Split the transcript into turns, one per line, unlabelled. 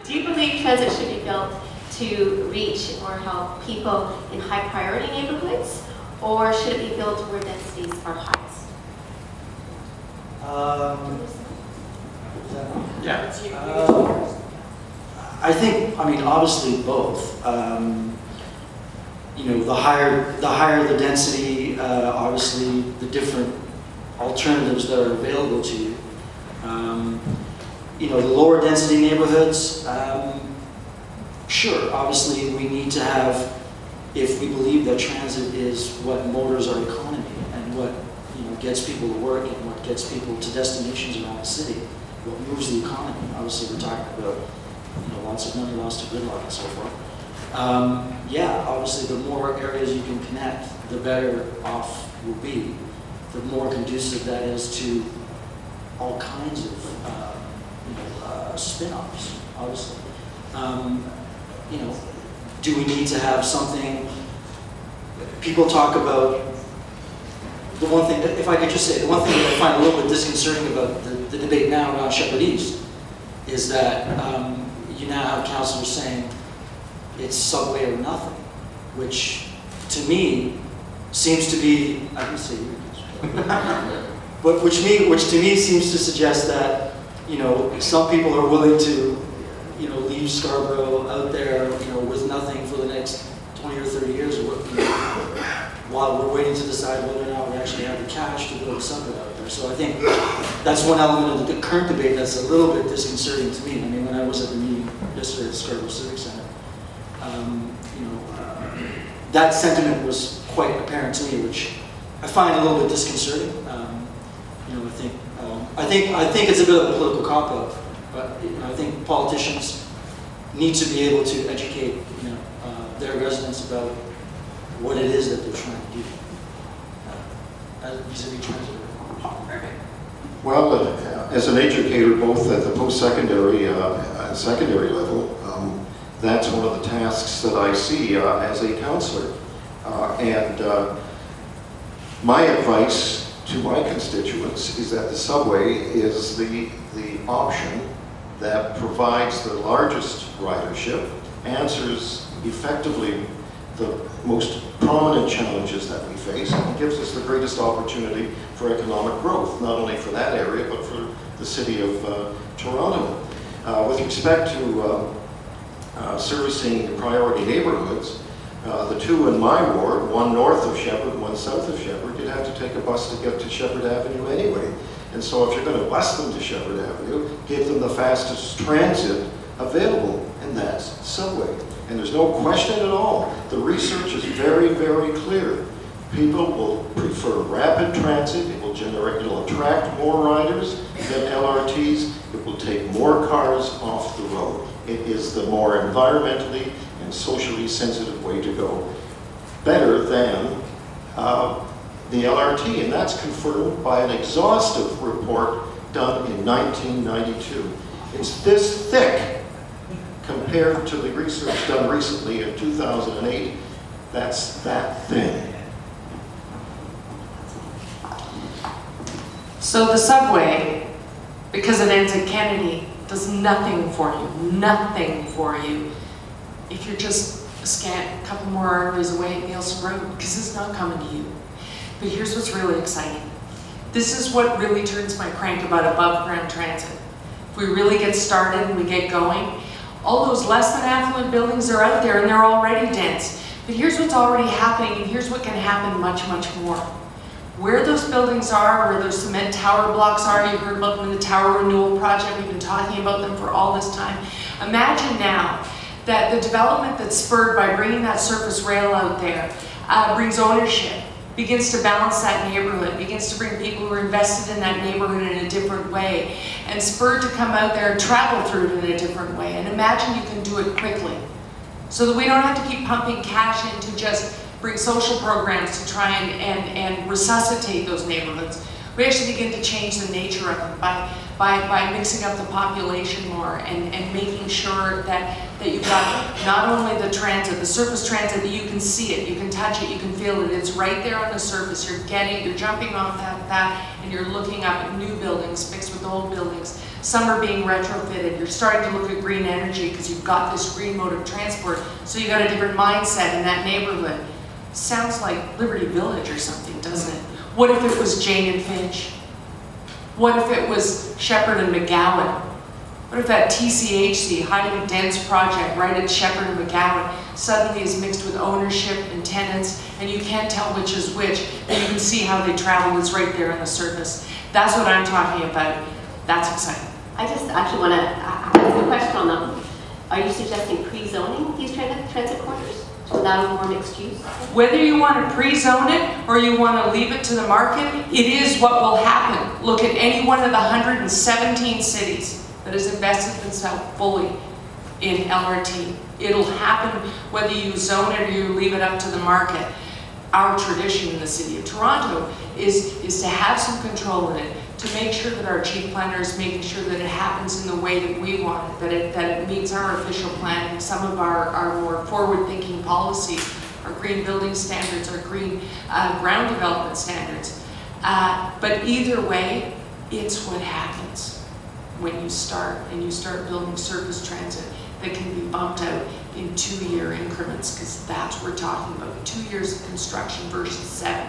Do you believe transit should be built to reach or help people in high priority neighborhoods, or should it be built where densities are highest?
I think, I mean, obviously both. You know, the higher the density, obviously the different alternatives that are available to you. You know, the lower density neighborhoods, sure, obviously we need to have, if we believe that transit is what motors our economy and what, you know, gets people to work and what gets people to destinations around the city, what moves the economy. Obviously we're talking about, you know, lots of money lost to gridlock and so forth. Yeah, obviously the more areas you can connect, the better off we'll be. The more conducive that is to all kinds of spin-offs, obviously. You know, do we need to have something? People talk about the one thing, if I could just say, the one thing that I find a little bit disconcerting about the debate now around Shepherd East is that you now have councillors saying it's subway or nothing, which to me seems to be, I can say you, but which to me seems to suggest that, you know, some people are willing to, you know, leave Scarborough out there, you know, with nothing for the next 20 or 30 years, or what, you know, while we're waiting to decide whether or not we actually have the cash to build a subway out there. So I think that's one element of the current debate that's a little bit disconcerting to me. I mean, when I was at the meeting yesterday at Scarborough Civic Center, you know, that sentiment was quite apparent to me, which I find a little bit disconcerting. You know, I think it's a bit of a political cop-out, but you know, I think politicians need to be able to educate, you know, their residents about what it is that they're trying to do. Vis-a-vis transit.
Well, as an educator, both at the post-secondary and secondary level, that's one of the tasks that I see as a counselor. My advice to my constituents is that the subway is the option that provides the largest ridership, answers effectively the most prominent challenges that we face, and gives us the greatest opportunity for economic growth, not only for that area, but for the city of Toronto. With respect to servicing the priority neighborhoods, the two in my ward, one north of Shepherd, one south of Shepherd, you'd have to take a bus to get to Shepherd Avenue anyway. And so if you're going to bus them to Shepherd Avenue, give them the fastest transit available, and that's subway. And there's no question at all. The research is very, very clear. People will prefer rapid transit. It'll attract more riders than LRTs. It will take more cars off the road. It is the more environmentally and socially sensitive way to go. Better than the LRT, and that's confirmed by an exhaustive report done in 1992. It's this thick compared to the research done recently in 2008. That's that thin.
So the subway, because it ends at Kennedy, does nothing for you if you're just a couple more arteries away at Nielsen Road, because it's not coming to you. But here's what's really exciting. This is what really turns my crank about above ground transit. If we really get started and we get going, all those less than affluent buildings are out there and they're already dense. But here's what's already happening, and here's what can happen much, much more. Where those buildings are, where those cement tower blocks are, you heard about them in the Tower Renewal Project, we've been talking about them for all this time. Imagine now that the development that's spurred by bringing that surface rail out there brings ownership, begins to balance that neighborhood, begins to bring people who are invested in that neighborhood in a different way, and spurred to come out there and travel through it in a different way. And imagine you can do it quickly, so that we don't have to keep pumping cash in to just bring social programs to try and resuscitate those neighborhoods. We actually begin to change the nature of them by mixing up the population more and making sure that you've got not only the transit, the surface transit, that you can see it, you can touch it, you can feel it, it's right there on the surface, you're jumping off that, and you're looking up at new buildings mixed with old buildings. Some are being retrofitted. You're starting to look at green energy because you've got this green mode of transport, so you got a different mindset in that neighborhood. Sounds like Liberty Village or something, doesn't it? What if it was Jane and Finch? What if it was Shepherd and McGowan? What if that TCHC, highly dense project right at Shepherd and McGowan, suddenly is mixed with ownership and tenants, and you can't tell which is which, and you can see how they travel. It's right there on the surface. That's what I'm talking about. That's exciting.
I just actually want to ask a question on that one. Are you suggesting pre-zoning these transit corridors to allow more mixed use?
Whether you want to pre-zone it or you want to leave it to the market, it is what will happen. Look at any one of the 117 cities that has invested themselves fully in LRT. It'll happen whether you zone it or you leave it up to the market. Our tradition in the city of Toronto is to have some control in it, to make sure that our chief planner is making sure that it happens in the way that we want it, that it meets our official planning, some of our more forward-thinking policies, our green building standards, our green ground development standards. But either way, it's what happens when you start building surface transit that can be bumped out in 2-year increments, because that's what we're talking about, 2 years of construction versus 7.